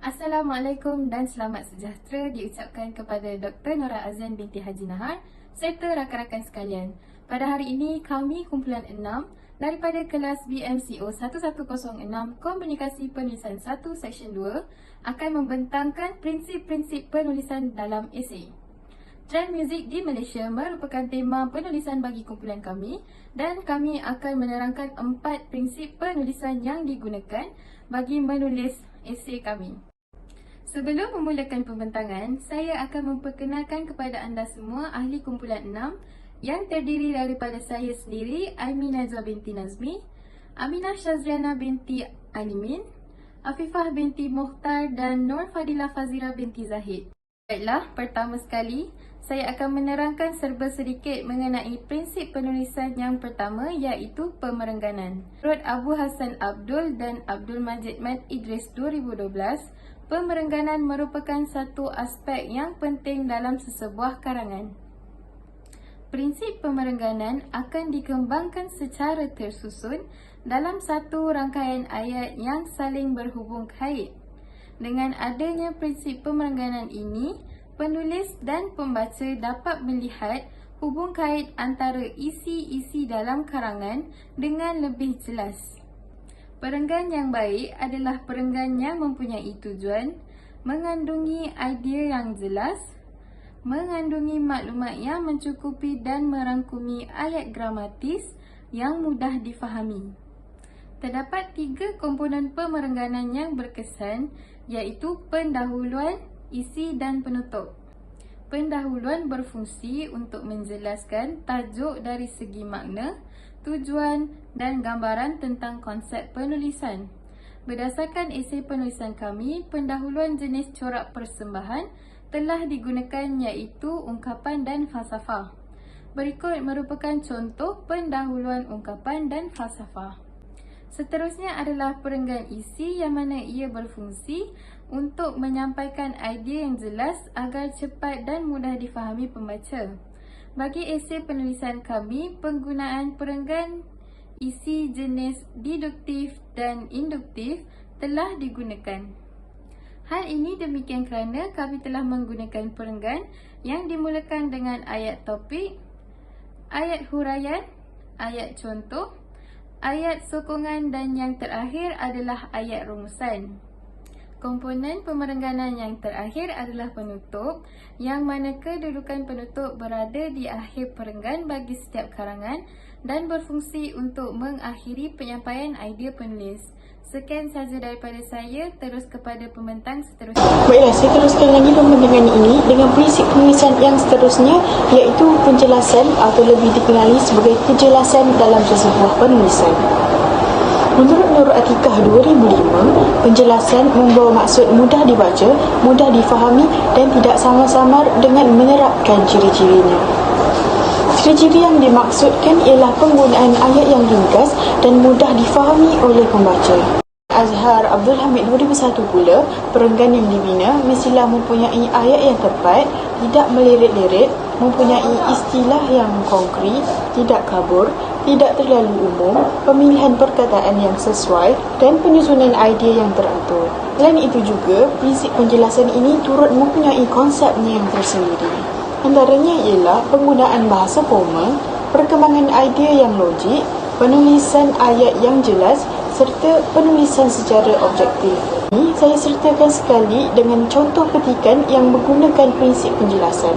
Assalamualaikum dan selamat sejahtera diucapkan kepada Dr. Nora Azan binti Haji Nahar serta rakan-rakan sekalian. Pada hari ini, kami kumpulan 6 daripada kelas BMCO 1106 Komunikasi Penulisan 1 Seksyen 2 akan membentangkan prinsip-prinsip penulisan dalam esei. Trend muzik di Malaysia merupakan tema penulisan bagi kumpulan kami dan kami akan menerangkan 4 prinsip penulisan yang digunakan bagi menulis esei kami. Sebelum memulakan pembentangan, saya akan memperkenalkan kepada anda semua ahli kumpulan 6 yang terdiri daripada saya sendiri, Aimi Najwa binti Nazmi, Aminah Syazriana binti Alimin, Afifah binti Mukhtar dan Nur Fadilah Fazira binti Zahid. Baiklah, pertama sekali, saya akan menerangkan serba sedikit mengenai prinsip penulisan yang pertama iaitu pemerengganan. Menurut Abu Hassan Abdul dan Abdul Majid Mat Idris 2012, pemerengganan merupakan satu aspek yang penting dalam sesebuah karangan. Prinsip pemerengganan akan dikembangkan secara tersusun dalam satu rangkaian ayat yang saling berhubung kait. Dengan adanya prinsip pemerengganan ini, penulis dan pembaca dapat melihat hubung kait antara isi-isi dalam karangan dengan lebih jelas. Perenggan yang baik adalah perenggan yang mempunyai tujuan, mengandungi idea yang jelas, mengandungi maklumat yang mencukupi dan merangkumi ayat gramatis yang mudah difahami. Terdapat 3 komponen pemerengganan yang berkesan iaitu pendahuluan, isi dan penutup. Pendahuluan berfungsi untuk menjelaskan tajuk dari segi makna, tujuan dan gambaran tentang konsep penulisan. Berdasarkan esei penulisan kami, pendahuluan jenis corak persembahan telah digunakan iaitu ungkapan dan falsafah. Berikut merupakan contoh pendahuluan ungkapan dan falsafah. Seterusnya adalah perenggan isi yang mana ia berfungsi untuk menyampaikan idea yang jelas agar cepat dan mudah difahami pembaca. Bagi esei penulisan kami, penggunaan perenggan isi jenis deduktif dan induktif telah digunakan. Hal ini demikian kerana kami telah menggunakan perenggan yang dimulakan dengan ayat topik, ayat huraian, ayat contoh, ayat sokongan dan yang terakhir adalah ayat rumusan. Komponen pemerengganan yang terakhir adalah penutup, yang mana kedudukan penutup berada di akhir perenggan bagi setiap karangan dan berfungsi untuk mengakhiri penyampaian idea penulis. Sekian sahaja daripada saya, terus kepada pembentang seterusnya. Baiklah, saya teruskan lagi pembentangan ini dengan prinsip penulisan yang seterusnya iaitu penjelasan atau lebih dikenali sebagai kejelasan dalam sesebuah penulisan. Menurut Nur Atikah 2005, penjelasan membawa maksud mudah dibaca, mudah difahami dan tidak samar-samar dengan menerapkan ciri-cirinya. Ciri-ciri yang dimaksudkan ialah penggunaan ayat yang ringkas dan mudah difahami oleh pembaca. Azhar Abdul Hamid 2001 pula, perenggan yang dibina mestilah mempunyai ayat yang tepat, tidak melirik-lirik, mempunyai istilah yang konkret, tidak kabur, tidak terlalu umum, pemilihan perkataan yang sesuai dan penyusunan idea yang teratur. Selain itu juga, prinsip penjelasan ini turut mempunyai konsepnya yang tersendiri. Antaranya ialah penggunaan bahasa formal, perkembangan idea yang logik, penulisan ayat yang jelas serta penulisan secara objektif. Ini saya sertakan sekali dengan contoh petikan yang menggunakan prinsip penjelasan.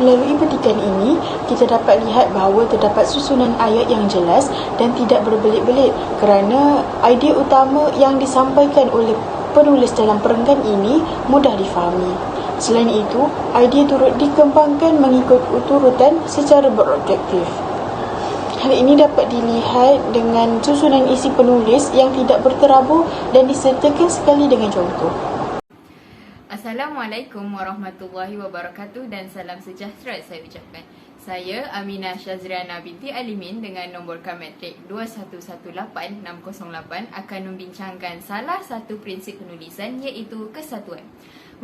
Melalui petikan ini, kita dapat lihat bahawa terdapat susunan ayat yang jelas dan tidak berbelit-belit kerana idea utama yang disampaikan oleh penulis dalam perenggan ini mudah difahami. Selain itu, idea turut dikembangkan mengikut urutan secara berobjektif. Hal ini dapat dilihat dengan susunan isi penulis yang tidak berterabur dan disertakan sekali dengan contoh. Assalamualaikum warahmatullahi wabarakatuh dan salam sejahtera saya ucapkan. Saya Aminah Syazriana binti Alimin dengan nombor Kametrik 2118608 akan membincangkan salah satu prinsip penulisan iaitu kesatuan.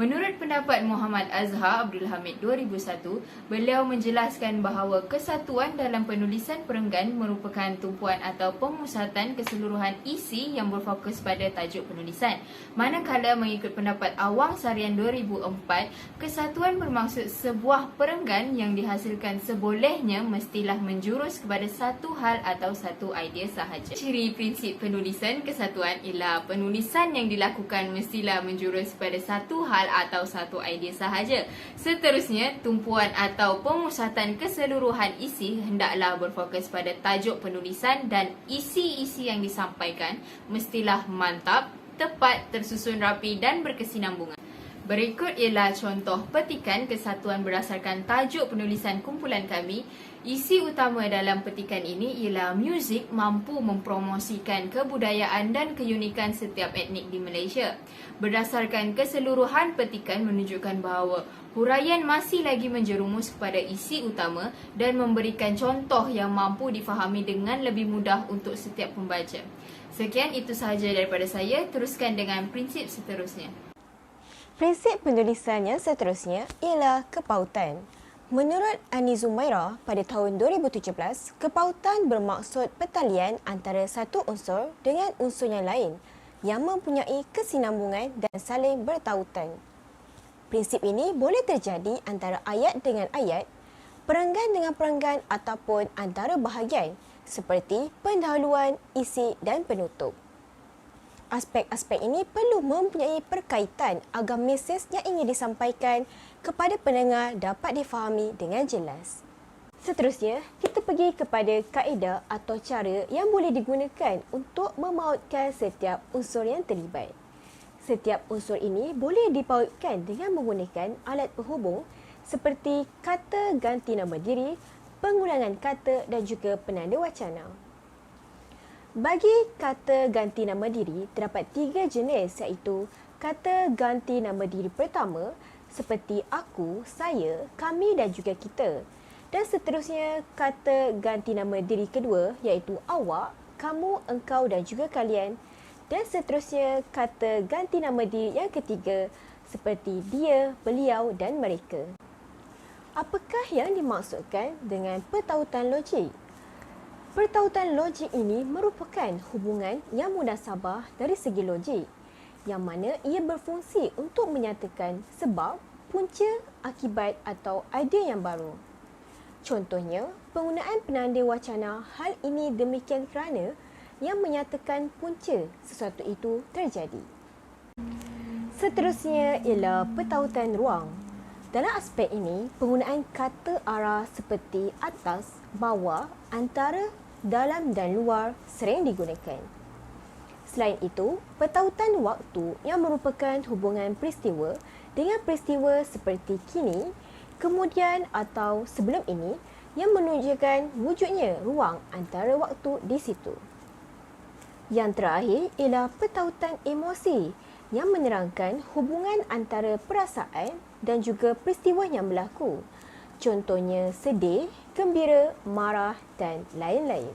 Menurut pendapat Muhammad Azhar Abdul Hamid 2001, beliau menjelaskan bahawa kesatuan dalam penulisan perenggan merupakan tumpuan atau pemusatan keseluruhan isi yang berfokus pada tajuk penulisan. Manakala mengikut pendapat Awang Sarian 2004, kesatuan bermaksud sebuah perenggan yang dihasilkan sebolehnya mestilah menjurus kepada satu hal atau satu idea sahaja. Ciri prinsip penulisan kesatuan ialah penulisan yang dilakukan mestilah menjurus pada satu hal atau satu idea sahaja. Seterusnya, tumpuan atau pemusatan keseluruhan isi hendaklah berfokus pada tajuk penulisan dan isi-isi yang disampaikan mestilah mantap, tepat, tersusun rapi dan berkesinambungan. Berikut ialah contoh petikan kesatuan berdasarkan tajuk penulisan kumpulan kami. Isi utama dalam petikan ini ialah muzik mampu mempromosikan kebudayaan dan keunikan setiap etnik di Malaysia. Berdasarkan keseluruhan petikan menunjukkan bahawa huraian masih lagi menjerumus kepada isi utama dan memberikan contoh yang mampu difahami dengan lebih mudah untuk setiap pembaca. Sekian, itu sahaja daripada saya. Teruskan dengan prinsip seterusnya. Prinsip penulisan yang seterusnya ialah kepautan. Menurut Ani Zumairah, pada tahun 2017, kepautan bermaksud pertalian antara satu unsur dengan unsur yang lain yang mempunyai kesinambungan dan saling bertautan. Prinsip ini boleh terjadi antara ayat dengan ayat, perenggan dengan perenggan ataupun antara bahagian seperti pendahuluan, isi dan penutup. Aspek-aspek ini perlu mempunyai perkaitan agar mesej yang ingin disampaikan kepada pendengar dapat difahami dengan jelas. Seterusnya, kita pergi kepada kaedah atau cara yang boleh digunakan untuk memautkan setiap unsur yang terlibat. Setiap unsur ini boleh dipautkan dengan menggunakan alat penghubung seperti kata ganti nama diri, pengulangan kata dan juga penanda wacana. Bagi kata ganti nama diri, terdapat 3 jenis iaitu kata ganti nama diri pertama seperti aku, saya, kami dan juga kita. Dan seterusnya kata ganti nama diri kedua iaitu awak, kamu, engkau dan juga kalian. Dan seterusnya kata ganti nama diri yang ketiga seperti dia, beliau dan mereka. Apakah yang dimaksudkan dengan pertautan logik? Pertautan logik ini merupakan hubungan yang munasabah dari segi logik, yang mana ia berfungsi untuk menyatakan sebab, punca, akibat atau idea yang baru. Contohnya, penggunaan penanda wacana hal ini demikian kerana yang menyatakan punca sesuatu itu terjadi. Seterusnya ialah pertautan ruang. Dalam aspek ini, penggunaan kata arah seperti atas, bawah, antara, dalam dan luar sering digunakan. Selain itu, pertautan waktu yang merupakan hubungan peristiwa dengan peristiwa seperti kini, kemudian atau sebelum ini yang menunjukkan wujudnya ruang antara waktu di situ. Yang terakhir ialah pertautan emosi yang menerangkan hubungan antara perasaan dan juga peristiwa yang berlaku. Contohnya sedih, gembira, marah dan lain-lain.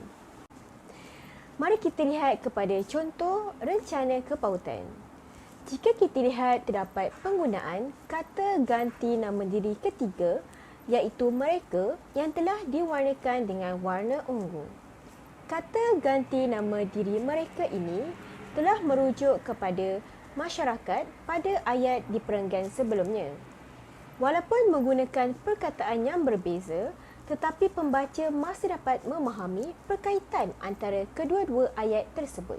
Mari kita lihat kepada contoh rencana kepautan. Jika kita lihat terdapat penggunaan kata ganti nama diri ketiga iaitu mereka yang telah diwarnakan dengan warna ungu. Kata ganti nama diri mereka ini telah merujuk kepada masyarakat pada ayat di perenggan sebelumnya. Walaupun menggunakan perkataan yang berbeza, tetapi pembaca masih dapat memahami perkaitan antara kedua-dua ayat tersebut.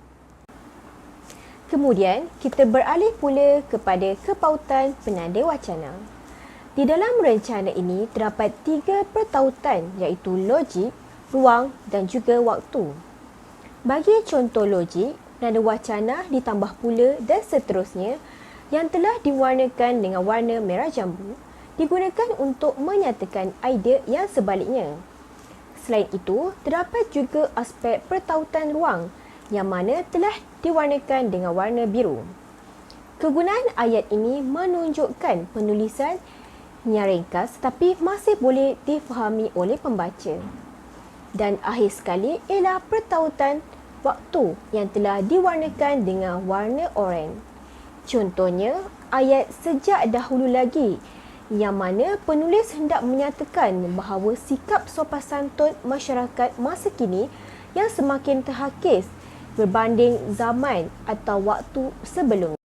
Kemudian, kita beralih pula kepada kepautan penanda wacana. Di dalam rencana ini terdapat 3 pertautan iaitu logik, ruang dan juga waktu. Bagi contoh logik, penanda wacana ditambah pula dan seterusnya yang telah diwarnakan dengan warna merah jambu digunakan untuk menyatakan idea yang sebaliknya. Selain itu, terdapat juga aspek pertautan ruang yang mana telah diwarnakan dengan warna biru. Kegunaan ayat ini menunjukkan penulisan yang ringkas tetapi masih boleh difahami oleh pembaca. Dan akhir sekali ialah pertautan waktu yang telah diwarnakan dengan warna oranye. Contohnya, ayat sejak dahulu lagi yang mana penulis hendak menyatakan bahawa sikap sopan santun masyarakat masa kini yang semakin terhakis berbanding zaman atau waktu sebelumnya.